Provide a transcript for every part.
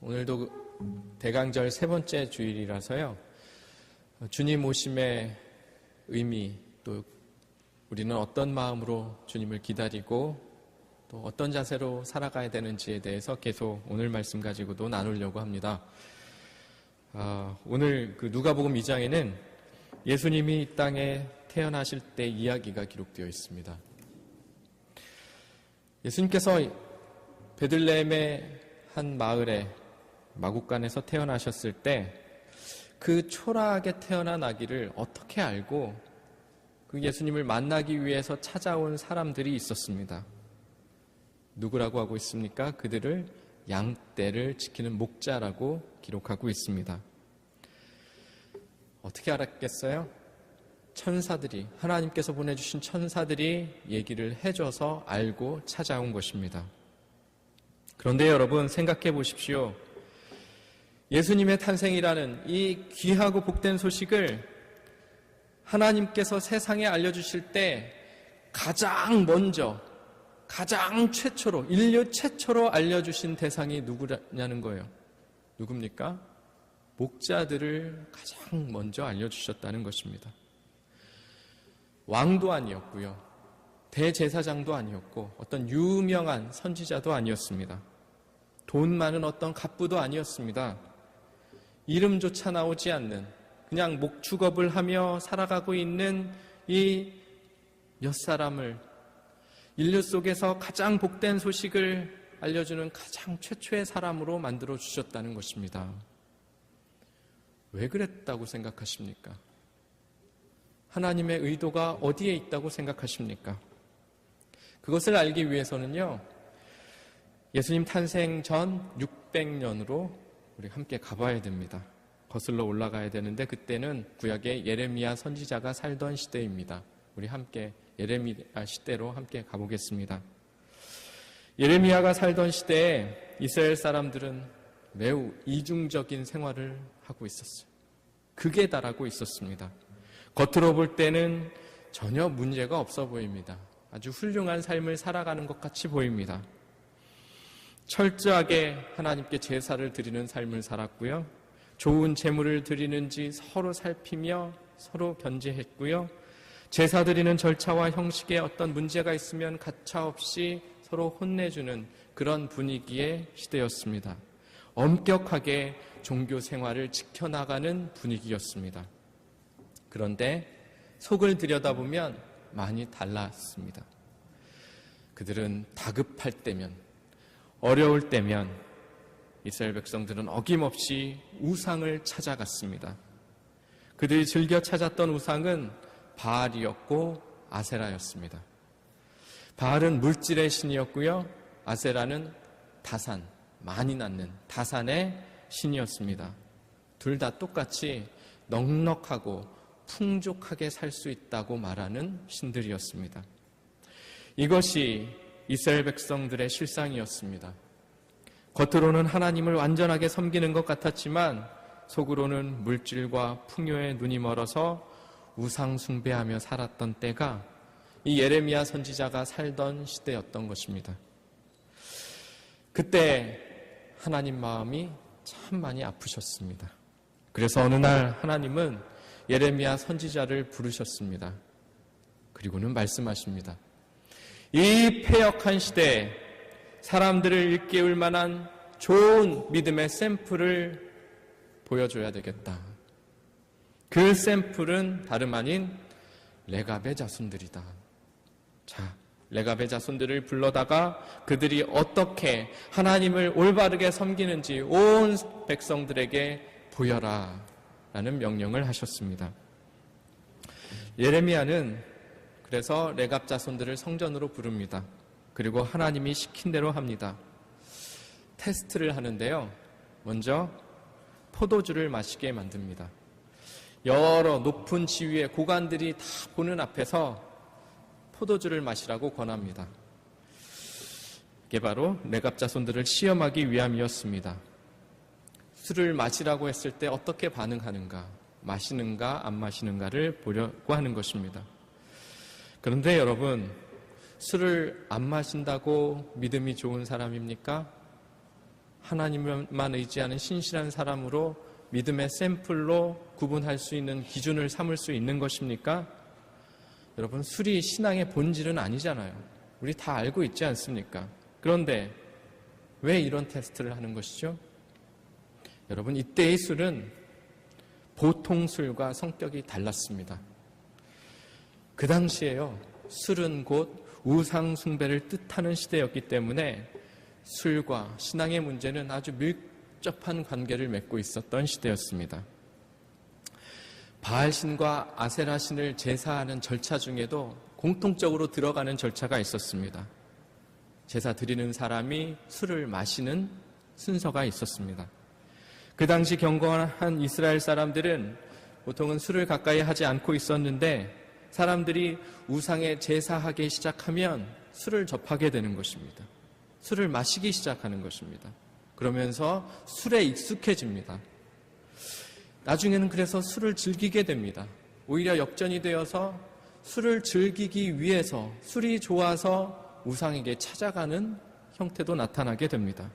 오늘도 대강절 세 번째 주일이라서요. 주님 오심의 의미, 또 우리는 어떤 마음으로 주님을 기다리고 또 어떤 자세로 살아가야 되는지에 대해서 계속 오늘 말씀 가지고도 나누려고 합니다. 오늘 그 누가복음 2장에는 예수님이 이 땅에 태어나실 때 이야기가 기록되어 있습니다. 예수님께서 베들레헴의 한 마을에 마국간에서 태어나셨을 때 그 초라하게 태어난 아기를 어떻게 알고 그 예수님을 만나기 위해서 찾아온 사람들이 있었습니다. 누구라고 하고 있습니까? 그들을 양떼를 지키는 목자라고 기록하고 있습니다. 어떻게 알았겠어요? 천사들이, 하나님께서 보내주신 천사들이 얘기를 해줘서 알고 찾아온 것입니다. 그런데 여러분 생각해 보십시오. 예수님의 탄생이라는 이 귀하고 복된 소식을 하나님께서 세상에 알려주실 때 가장 먼저, 가장 최초로, 인류 최초로 알려주신 대상이 누구냐는 거예요. 누굽니까? 목자들을 가장 먼저 알려주셨다는 것입니다. 왕도 아니었고요. 대제사장도 아니었고 어떤 유명한 선지자도 아니었습니다. 돈 많은 어떤 갑부도 아니었습니다. 이름조차 나오지 않는 그냥 목축업을 하며 살아가고 있는 이 몇 사람을 인류 속에서 가장 복된 소식을 알려주는 가장 최초의 사람으로 만들어 주셨다는 것입니다. 왜 그랬다고 생각하십니까? 하나님의 의도가 어디에 있다고 생각하십니까? 그것을 알기 위해서는요, 예수님 탄생 전 600년으로 우리 함께 가봐야 됩니다. 거슬러 올라가야 되는데 그때는 구약의 예레미야 선지자가 살던 시대입니다. 우리 함께 예레미야 시대로 함께 가보겠습니다. 예레미야가 살던 시대에 이스라엘 사람들은 매우 이중적인 생활을 하고 있었어요. 극에 달하고 있었습니다. 겉으로 볼 때는 전혀 문제가 없어 보입니다. 아주 훌륭한 삶을 살아가는 것 같이 보입니다. 철저하게 하나님께 제사를 드리는 삶을 살았고요. 좋은 제물을 드리는지 서로 살피며 서로 견제했고요. 제사 드리는 절차와 형식에 어떤 문제가 있으면 가차없이 서로 혼내주는 그런 분위기의 시대였습니다. 엄격하게 종교 생활을 지켜나가는 분위기였습니다. 그런데 속을 들여다보면 많이 달랐습니다. 그들은 다급할 때면, 어려울 때면 이스라엘 백성들은 어김없이 우상을 찾아갔습니다. 그들이 즐겨 찾았던 우상은 바알이었고 아세라였습니다. 바알은 물질의 신이었고요. 아세라는 다산, 많이 낳는 다산의 신이었습니다. 둘 다 똑같이 넉넉하고 풍족하게 살 수 있다고 말하는 신들이었습니다. 이것이 이스라엘 백성들의 실상이었습니다. 겉으로는 하나님을 완전하게 섬기는 것 같았지만 속으로는 물질과 풍요에 눈이 멀어서 우상 숭배하며 살았던 때가 이 예레미야 선지자가 살던 시대였던 것입니다. 그때 하나님 마음이 참 많이 아프셨습니다. 그래서 어느 날 하나님은 예레미야 선지자를 부르셨습니다. 그리고는 말씀하십니다. 이 패역한 시대에 사람들을 일깨울 만한 좋은 믿음의 샘플을 보여줘야 되겠다. 그 샘플은 다름 아닌 레갑의 자손들이다. 자, 레갑의 자손들을 불러다가 그들이 어떻게 하나님을 올바르게 섬기는지 온 백성들에게 보여라 라는 명령을 하셨습니다. 예레미야는 그래서 레갑 자손들을 성전으로 부릅니다. 그리고 하나님이 시킨 대로 합니다. 테스트를 하는데요. 먼저 포도주를 마시게 만듭니다. 여러 높은 지위의 고관들이 다 보는 앞에서 포도주를 마시라고 권합니다. 이게 바로 레갑 자손들을 시험하기 위함이었습니다. 술을 마시라고 했을 때 어떻게 반응하는가, 마시는가 안 마시는가를 보려고 하는 것입니다. 그런데 여러분, 술을 안 마신다고 믿음이 좋은 사람입니까? 하나님만 의지하는 신실한 사람으로 믿음의 샘플로 구분할 수 있는 기준을 삼을 수 있는 것입니까? 여러분, 술이 신앙의 본질은 아니잖아요. 우리 다 알고 있지 않습니까? 그런데 왜 이런 테스트를 하는 것이죠? 여러분, 이때의 술은 보통 술과 성격이 달랐습니다. 그 당시에요, 술은 곧 우상 숭배를 뜻하는 시대였기 때문에 술과 신앙의 문제는 아주 밀접한 관계를 맺고 있었던 시대였습니다. 바알신과 아세라신을 제사하는 절차 중에도 공통적으로 들어가는 절차가 있었습니다. 제사 드리는 사람이 술을 마시는 순서가 있었습니다. 그 당시 경건한 이스라엘 사람들은 보통은 술을 가까이 하지 않고 있었는데 사람들이 우상에 제사하기 시작하면 술을 접하게 되는 것입니다. 술을 마시기 시작하는 것입니다. 그러면서 술에 익숙해집니다. 나중에는 그래서 술을 즐기게 됩니다. 오히려 역전이 되어서 술을 즐기기 위해서 술이 좋아서 우상에게 찾아가는 형태도 나타나게 됩니다.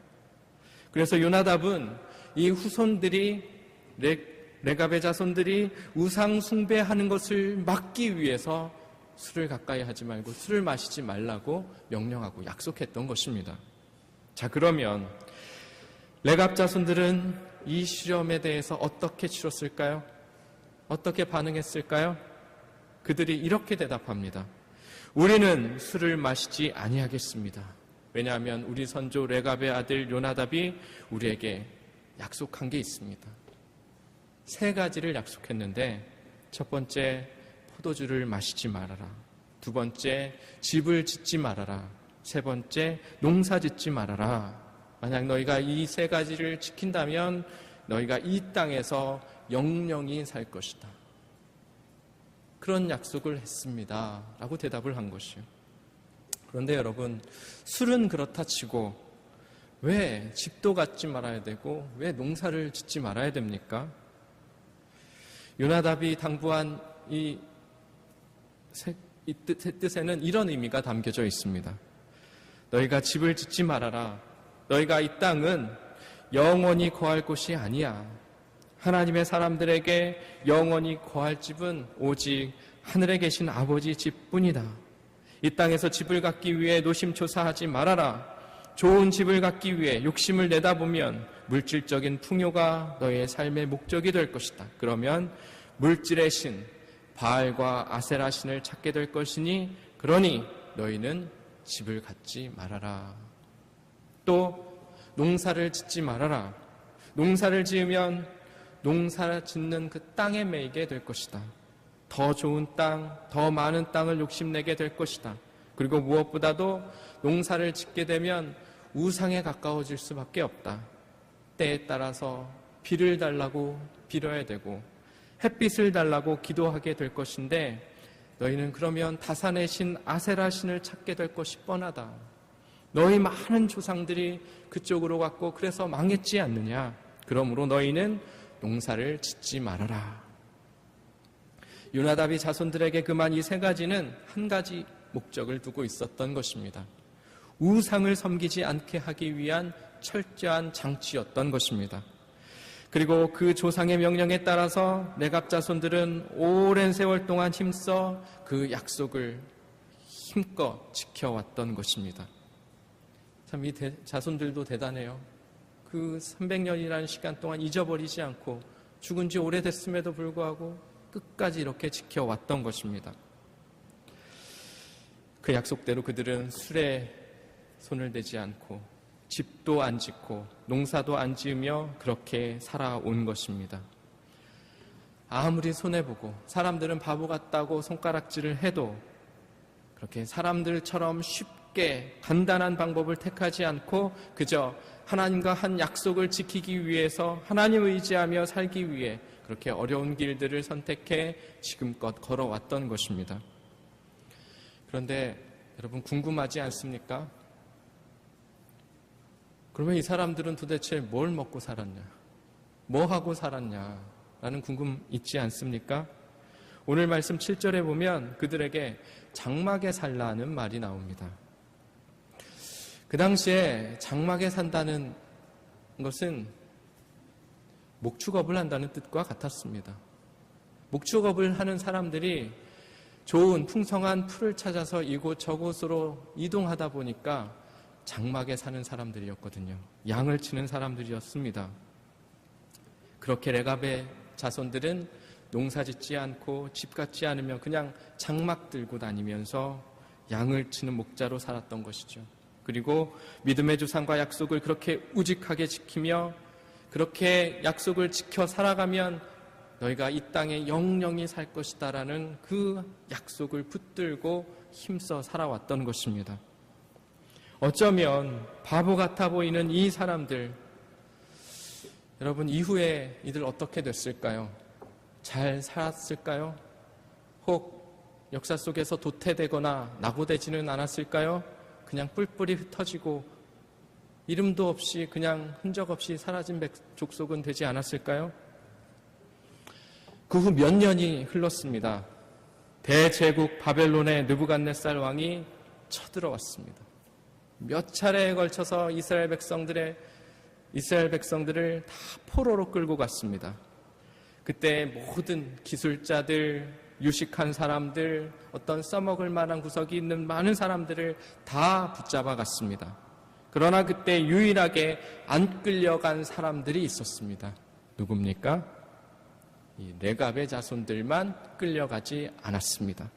그래서 요나답은 이 후손들이 레갑의 자손들이 우상 숭배하는 것을 막기 위해서 술을 가까이 하지 말고 술을 마시지 말라고 명령하고 약속했던 것입니다. 자, 그러면 레갑 자손들은 이 시험에 대해서 어떻게 치렀을까요? 어떻게 반응했을까요? 그들이 이렇게 대답합니다. 우리는 술을 마시지 아니하겠습니다. 왜냐하면 우리 선조 레갑의 아들 요나답이 우리에게 약속한 게 있습니다. 3가지를 약속했는데, 첫 번째, 포도주를 마시지 말아라. 두 번째, 집을 짓지 말아라. 세 번째, 농사 짓지 말아라. 만약 너희가 이 3가지를 지킨다면 너희가 이 땅에서 영영이 살 것이다. 그런 약속을 했습니다. 라고 대답을 한 것이요. 그런데 여러분, 술은 그렇다 치고 왜 집도 갖지 말아야 되고 왜 농사를 짓지 말아야 됩니까? 요나답이 당부한 이 뜻에는 이런 의미가 담겨져 있습니다. 너희가 집을 짓지 말아라. 너희가 이 땅은 영원히 거할 곳이 아니야. 하나님의 사람들에게 영원히 거할 집은 오직 하늘에 계신 아버지 집뿐이다. 이 땅에서 집을 갖기 위해 노심초사하지 말아라. 좋은 집을 갖기 위해 욕심을 내다보면 물질적인 풍요가 너희의 삶의 목적이 될 것이다. 그러면 물질의 신 바알과 아세라 신을 찾게 될 것이니 그러니 너희는 집을 갖지 말아라. 또 농사를 짓지 말아라. 농사를 지으면 농사 짓는 그 땅에 매이게 될 것이다. 더 좋은 땅, 더 많은 땅을 욕심내게 될 것이다. 그리고 무엇보다도 농사를 짓게 되면 우상에 가까워질 수밖에 없다. 때에 따라서 비를 달라고 빌어야 되고 햇빛을 달라고 기도하게 될 것인데 너희는 그러면 다산의 신 아세라 신을 찾게 될 것이 뻔하다. 너희 많은 조상들이 그쪽으로 갔고 그래서 망했지 않느냐. 그러므로 너희는 농사를 짓지 말아라. 요나답이 자손들에게 그만 이 3가지는 한 가지 목적을 두고 있었던 것입니다. 우상을 섬기지 않게 하기 위한 철저한 장치였던 것입니다. 그리고 그 조상의 명령에 따라서 레갑 자손들은 오랜 세월 동안 힘써 그 약속을 힘껏 지켜왔던 것입니다. 참 이 자손들도 대단해요. 그 300년이라는 시간 동안 잊어버리지 않고 죽은 지 오래됐음에도 불구하고 끝까지 이렇게 지켜왔던 것입니다. 그 약속대로 그들은 술에 손을 대지 않고 집도 안 짓고 농사도 안 지으며 그렇게 살아온 것입니다. 아무리 손해보고 사람들은 바보 같다고 손가락질을 해도 그렇게 사람들처럼 쉽게 간단한 방법을 택하지 않고 그저 하나님과 한 약속을 지키기 위해서 하나님 의지하며 살기 위해 그렇게 어려운 길들을 선택해 지금껏 걸어왔던 것입니다. 그런데 여러분 궁금하지 않습니까? 그러면 이 사람들은 도대체 뭘 먹고 살았냐? 뭐 하고 살았냐? 라는 궁금 있지 않습니까? 오늘 말씀 7절에 보면 그들에게 장막에 살라는 말이 나옵니다. 그 당시에 장막에 산다는 것은 목축업을 한다는 뜻과 같았습니다. 목축업을 하는 사람들이 좋은 풍성한 풀을 찾아서 이곳저곳으로 이동하다 보니까 장막에 사는 사람들이었거든요. 양을 치는 사람들이었습니다. 그렇게 레갑의 자손들은 농사 짓지 않고 집 갖지 않으며 그냥 장막 들고 다니면서 양을 치는 목자로 살았던 것이죠. 그리고 믿음의 조상과 약속을 그렇게 우직하게 지키며 그렇게 약속을 지켜 살아가면 너희가 이 땅에 영영이 살 것이다라는 그 약속을 붙들고 힘써 살아왔던 것입니다. 어쩌면 바보 같아 보이는 이 사람들, 여러분 이후에 이들 어떻게 됐을까요? 잘 살았을까요? 혹 역사 속에서 도태되거나 낙오되지는 않았을까요? 그냥 뿔뿔이 흩어지고 이름도 없이 그냥 흔적 없이 사라진 족속은 되지 않았을까요? 그 후 몇 년이 흘렀습니다. 대제국 바벨론의 느부갓네살 왕이 쳐들어왔습니다. 몇 차례에 걸쳐서 이스라엘 백성들을 다 포로로 끌고 갔습니다. 그때 모든 기술자들, 유식한 사람들, 어떤 써먹을 만한 구석이 있는 많은 사람들을 다 붙잡아 갔습니다. 그러나 그때 유일하게 안 끌려간 사람들이 있었습니다. 누굽니까? 이 레갑의 자손들만 끌려가지 않았습니다.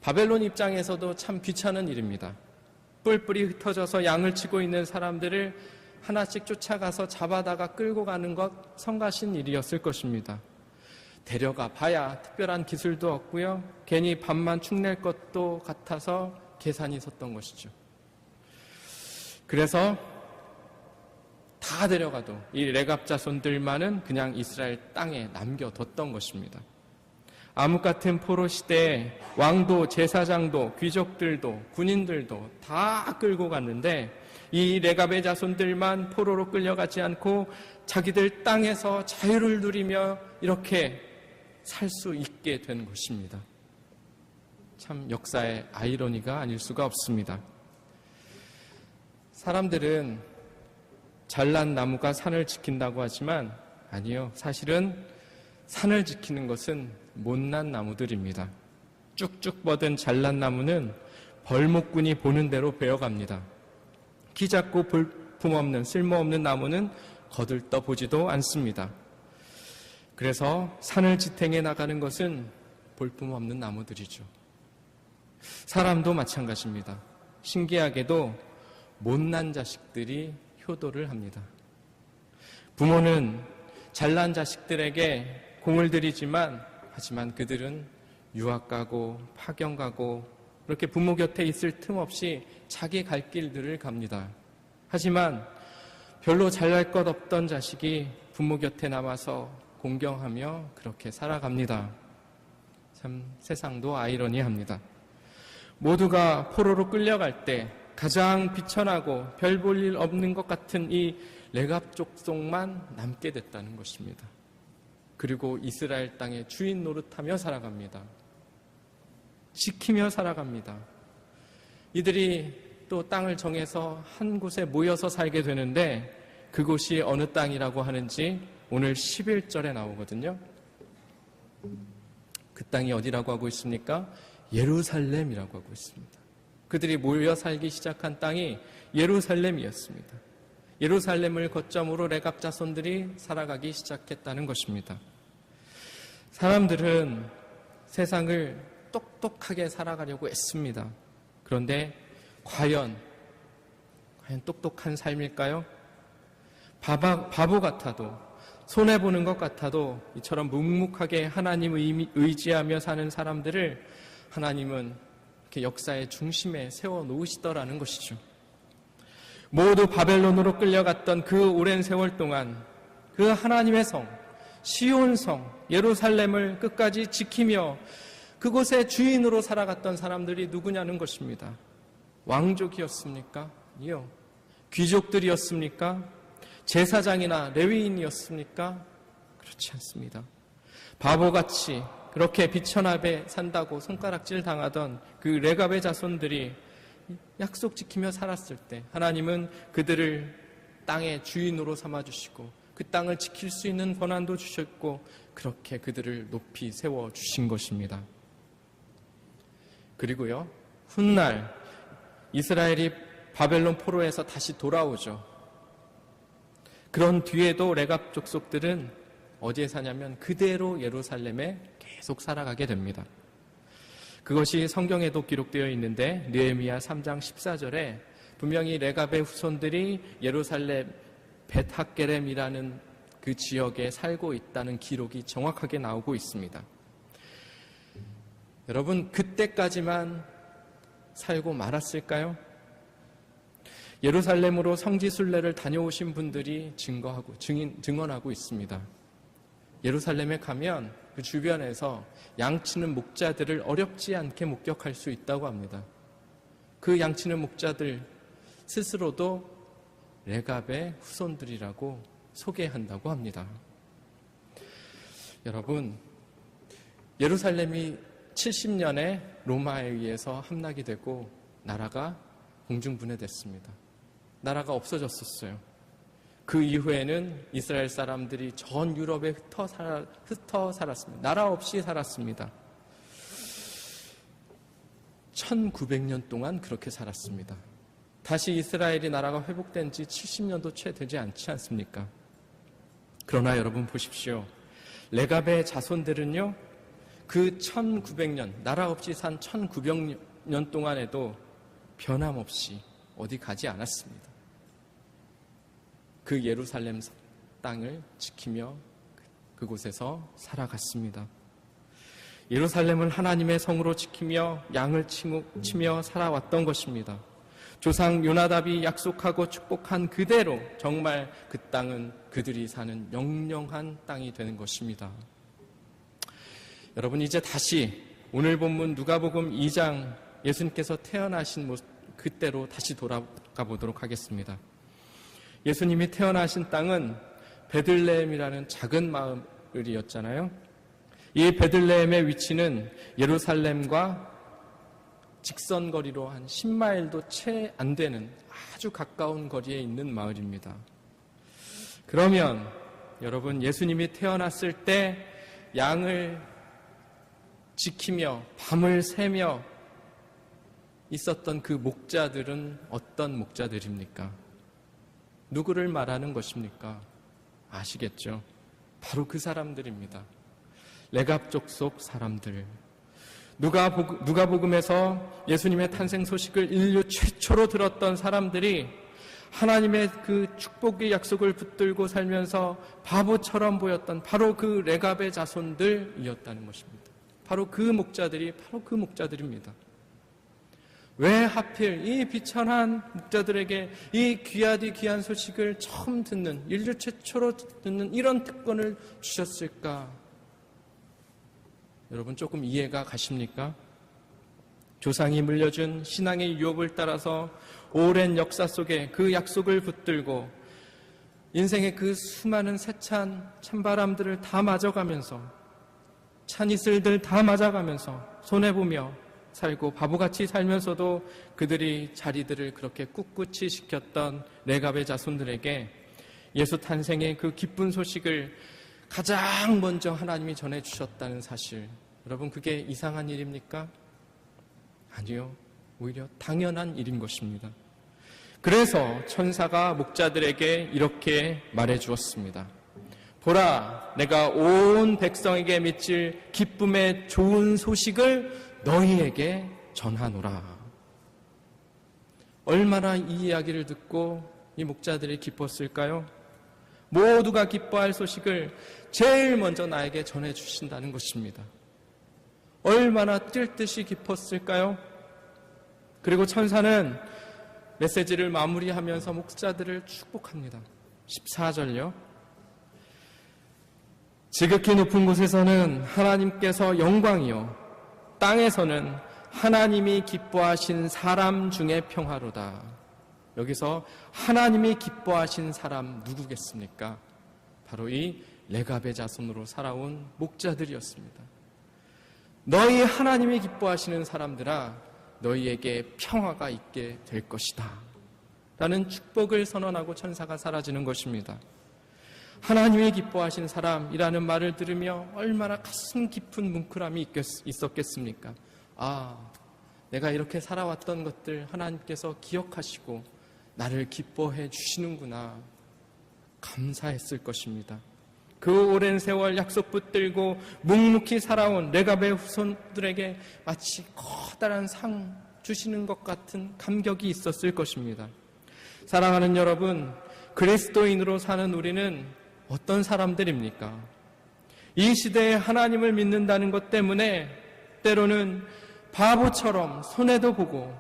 바벨론 입장에서도 참 귀찮은 일입니다. 뿔뿔이 흩어져서 양을 치고 있는 사람들을 하나씩 쫓아가서 잡아다가 끌고 가는 것 성가신 일이었을 것입니다. 데려가 봐야 특별한 기술도 없고요. 괜히 밥만 축낼 것도 같아서 계산이 섰던 것이죠. 그래서 다 데려가도 이 레갑 자손들만은 그냥 이스라엘 땅에 남겨뒀던 것입니다. 암흑 같은 포로 시대에 왕도, 제사장도, 귀족들도, 군인들도 다 끌고 갔는데 이 레갑의 자손들만 포로로 끌려가지 않고 자기들 땅에서 자유를 누리며 이렇게 살 수 있게 된 것입니다. 참 역사의 아이러니가 아닐 수가 없습니다. 사람들은 잘난 나무가 산을 지킨다고 하지만 아니요, 사실은 산을 지키는 것은 못난 나무들입니다. 쭉쭉 뻗은 잘난 나무는 벌목꾼이 보는 대로 베어갑니다. 키 작고 볼품없는 쓸모없는 나무는 거들떠 보지도 않습니다. 그래서 산을 지탱해 나가는 것은 볼품없는 나무들이죠. 사람도 마찬가지입니다. 신기하게도 못난 자식들이 효도를 합니다. 부모는 잘난 자식들에게 공을 들이지만 하지만 그들은 유학 가고 파견 가고 그렇게 부모 곁에 있을 틈 없이 자기 갈 길들을 갑니다. 하지만 별로 잘날 것 없던 자식이 부모 곁에 남아서 공경하며 그렇게 살아갑니다. 참 세상도 아이러니합니다. 모두가 포로로 끌려갈 때 가장 비천하고 별 볼 일 없는 것 같은 이 레갑 족속만 남게 됐다는 것입니다. 그리고 이스라엘 땅의 주인 노릇하며 살아갑니다. 지키며 살아갑니다. 이들이 또 땅을 정해서 한 곳에 모여서 살게 되는데 그곳이 어느 땅이라고 하는지 오늘 11절에 나오거든요. 그 땅이 어디라고 하고 있습니까? 예루살렘이라고 하고 있습니다. 그들이 모여 살기 시작한 땅이 예루살렘이었습니다. 예루살렘을 거점으로 레갑 자손들이 살아가기 시작했다는 것입니다. 사람들은 세상을 똑똑하게 살아가려고 애씁니다. 그런데 과연 똑똑한 삶일까요? 바보 같아도 손해보는 것 같아도 이처럼 묵묵하게 하나님 의지하며 사는 사람들을 하나님은 이렇게 역사의 중심에 세워놓으시더라는 것이죠. 모두 바벨론으로 끌려갔던 그 오랜 세월 동안 그 하나님의 성, 시온성, 예루살렘을 끝까지 지키며 그곳의 주인으로 살아갔던 사람들이 누구냐는 것입니다. 왕족이었습니까? 아니요. 귀족들이었습니까? 제사장이나 레위인이었습니까? 그렇지 않습니다. 바보같이 그렇게 비천합에 산다고 손가락질 당하던 그 레갑의 자손들이 약속 지키며 살았을 때 하나님은 그들을 땅의 주인으로 삼아주시고 그 땅을 지킬 수 있는 권한도 주셨고 그렇게 그들을 높이 세워주신 것입니다. 그리고요, 훗날 이스라엘이 바벨론 포로에서 다시 돌아오죠. 그런 뒤에도 레갑 족속들은 어디에 사냐면 그대로 예루살렘에 계속 살아가게 됩니다. 그것이 성경에도 기록되어 있는데 느헤미야 3장 14절에 분명히 레갑의 후손들이 예루살렘 벳학게렘이라는 그 지역에 살고 있다는 기록이 정확하게 나오고 있습니다. 여러분, 그때까지만 살고 말았을까요? 예루살렘으로 성지순례를 다녀오신 분들이 증언하고 있습니다. 예루살렘에 가면 그 주변에서 양치는 목자들을 어렵지 않게 목격할 수 있다고 합니다. 그 양치는 목자들 스스로도 레갑의 후손들이라고 소개한다고 합니다. 여러분, 예루살렘이 70년에 로마에 의해서 함락이 되고 나라가 공중분해됐습니다. 나라가 없어졌었어요. 그 이후에는 이스라엘 사람들이 전 유럽에 흩어 살았습니다. 나라 없이 살았습니다. 1900년 동안 그렇게 살았습니다. 다시 이스라엘이 나라가 회복된 지 70년도 채 되지 않지 않습니까? 그러나 여러분 보십시오. 레갑의 자손들은요, 그 1900년, 나라 없이 산 1900년 동안에도 변함없이 어디 가지 않았습니다. 그 예루살렘 땅을 지키며 그곳에서 살아갔습니다. 예루살렘을 하나님의 성으로 지키며 양을 치며 살아왔던 것입니다. 조상 요나답이 약속하고 축복한 그대로 정말 그 땅은 그들이 사는 영영한 땅이 되는 것입니다. 여러분, 이제 다시 오늘 본문 누가복음 2장 예수님께서 태어나신 그때로 다시 돌아가 보도록 하겠습니다. 예수님이 태어나신 땅은 베들레헴이라는 작은 마을이었잖아요. 이 베들레헴의 위치는 예루살렘과 직선거리로 한 10마일도 채 안 되는 아주 가까운 거리에 있는 마을입니다. 그러면 여러분, 예수님이 태어났을 때 양을 지키며 밤을 새며 있었던 그 목자들은 어떤 목자들입니까? 누구를 말하는 것입니까? 아시겠죠? 바로 그 사람들입니다. 레갑 족속 사람들. 누가복음에서 예수님의 탄생 소식을 인류 최초로 들었던 사람들이 하나님의 그 축복의 약속을 붙들고 살면서 바보처럼 보였던 바로 그 레갑의 자손들이었다는 것입니다. 바로 그 목자들입니다. 왜 하필 이 비천한 목자들에게 이 귀하디 귀한 소식을 처음 듣는, 인류 최초로 듣는 이런 특권을 주셨을까? 여러분, 조금 이해가 가십니까? 조상이 물려준 신앙의 유업을 따라서 오랜 역사 속에 그 약속을 붙들고 인생의 그 수많은 세찬 찬바람들을 다 맞아가면서, 찬이슬들 다 맞아가면서 손해보며 살고 바보같이 살면서도 그들이 자리들을 그렇게 꿋꿋이 지켰던 레갑의 자손들에게 예수 탄생의 그 기쁜 소식을 가장 먼저 하나님이 전해주셨다는 사실, 여러분, 그게 이상한 일입니까? 아니요. 오히려 당연한 일인 것입니다. 그래서 천사가 목자들에게 이렇게 말해주었습니다. 보라, 내가 온 백성에게 미칠 기쁨의 좋은 소식을 너희에게 전하노라. 얼마나 이 이야기를 듣고 이 목자들이 기뻤을까요? 모두가 기뻐할 소식을 제일 먼저 나에게 전해주신다는 것입니다. 얼마나 뛸 듯이 기뻤을까요? 그리고 천사는 메시지를 마무리하면서 목자들을 축복합니다. 14절요. 지극히 높은 곳에서는 하나님께서 영광이요, 땅에서는 하나님이 기뻐하신 사람 중에 평화로다. 여기서 하나님이 기뻐하신 사람 누구겠습니까? 바로 이 레갑의 자손으로 살아온 목자들이었습니다. 너희 하나님이 기뻐하시는 사람들아, 너희에게 평화가 있게 될 것이다. 라는 축복을 선언하고 천사가 사라지는 것입니다. 하나님이 기뻐하신 사람이라는 말을 들으며 얼마나 가슴 깊은 뭉클함이 있었겠습니까? 아, 내가 이렇게 살아왔던 것들 하나님께서 기억하시고 나를 기뻐해 주시는구나. 감사했을 것입니다. 그 오랜 세월 약속 붙들고 묵묵히 살아온 레갑의 후손들에게 마치 커다란 상 주시는 것 같은 감격이 있었을 것입니다. 사랑하는 여러분, 그리스도인으로 사는 우리는 어떤 사람들입니까? 이 시대에 하나님을 믿는다는 것 때문에 때로는 바보처럼 손해도 보고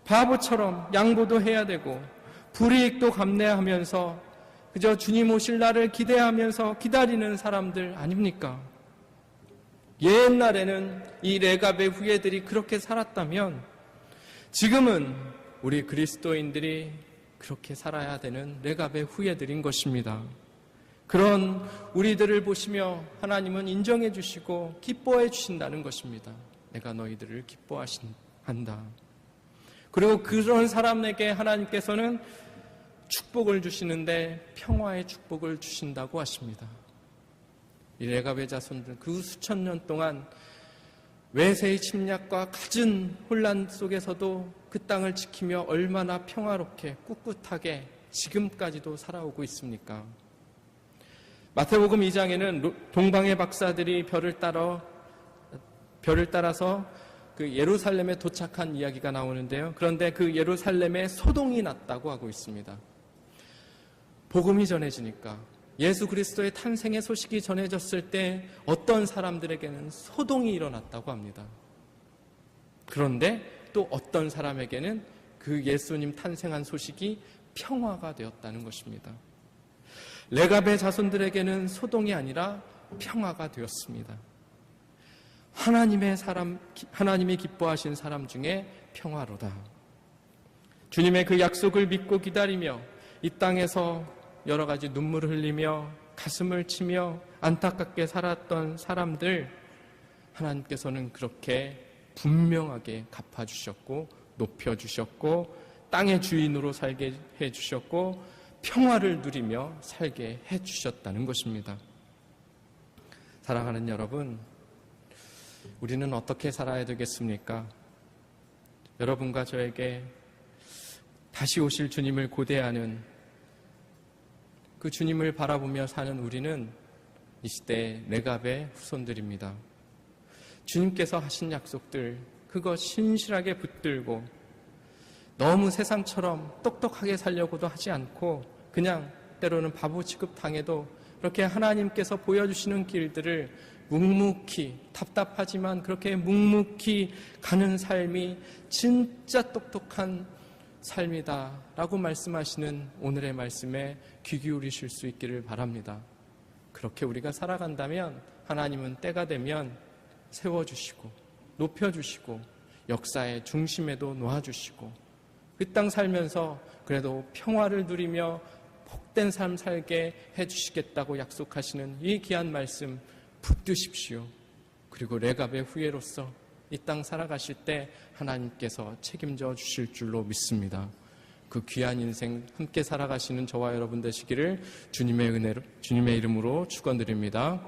바보처럼 양보도 해야 되고 불이익도 감내하면서 그저 주님 오실 날을 기대하면서 기다리는 사람들 아닙니까? 옛날에는 이 레갑의 후예들이 그렇게 살았다면 지금은 우리 그리스도인들이 그렇게 살아야 되는 레갑의 후예들인 것입니다. 그런 우리들을 보시며 하나님은 인정해 주시고 기뻐해 주신다는 것입니다. 내가 너희들을 기뻐한다. 그리고 그런 사람에게 하나님께서는 축복을 주시는데 평화의 축복을 주신다고 하십니다. 이 레갑의 자손들 그 수천 년 동안 외세의 침략과 갖은 혼란 속에서도 그 땅을 지키며 얼마나 평화롭게 꿋꿋하게 지금까지도 살아오고 있습니까? 마태복음 2장에는 동방의 박사들이 별을 따라서 그 예루살렘에 도착한 이야기가 나오는데요. 그런데 그 예루살렘에 소동이 났다고 하고 있습니다. 복음이 전해지니까 예수 그리스도의 탄생의 소식이 전해졌을 때 어떤 사람들에게는 소동이 일어났다고 합니다. 그런데 또 어떤 사람에게는 그 예수님 탄생한 소식이 평화가 되었다는 것입니다. 레갑의 자손들에게는 소동이 아니라 평화가 되었습니다. 하나님이 기뻐하신 사람 중에 평화로다. 주님의 그 약속을 믿고 기다리며 이 땅에서 여러 가지 눈물을 흘리며 가슴을 치며 안타깝게 살았던 사람들 하나님께서는 그렇게 분명하게 갚아주셨고 높여주셨고 땅의 주인으로 살게 해주셨고 평화를 누리며 살게 해주셨다는 것입니다. 사랑하는 여러분, 우리는 어떻게 살아야 되겠습니까? 여러분과 저에게 다시 오실 주님을 고대하는 그 주님을 바라보며 사는 우리는 이 시대의 레갑의 후손들입니다. 주님께서 하신 약속들 그거 신실하게 붙들고 너무 세상처럼 똑똑하게 살려고도 하지 않고 그냥 때로는 바보 취급당해도 그렇게 하나님께서 보여주시는 길들을 묵묵히 답답하지만 그렇게 묵묵히 가는 삶이 진짜 똑똑한 삶이다라고 말씀하시는 오늘의 말씀에 귀 기울이실 수 있기를 바랍니다. 그렇게 우리가 살아간다면 하나님은 때가 되면 세워주시고 높여주시고 역사의 중심에도 놓아주시고 그 땅 살면서 그래도 평화를 누리며 복된 삶 살게 해주시겠다고 약속하시는 이 귀한 말씀 붙드십시오. 그리고 레갑의 후예로서 이 땅 살아가실 때 하나님께서 책임져 주실 줄로 믿습니다. 그 귀한 인생 함께 살아가시는 저와 여러분 되시기를 주님의 이름으로 축원드립니다.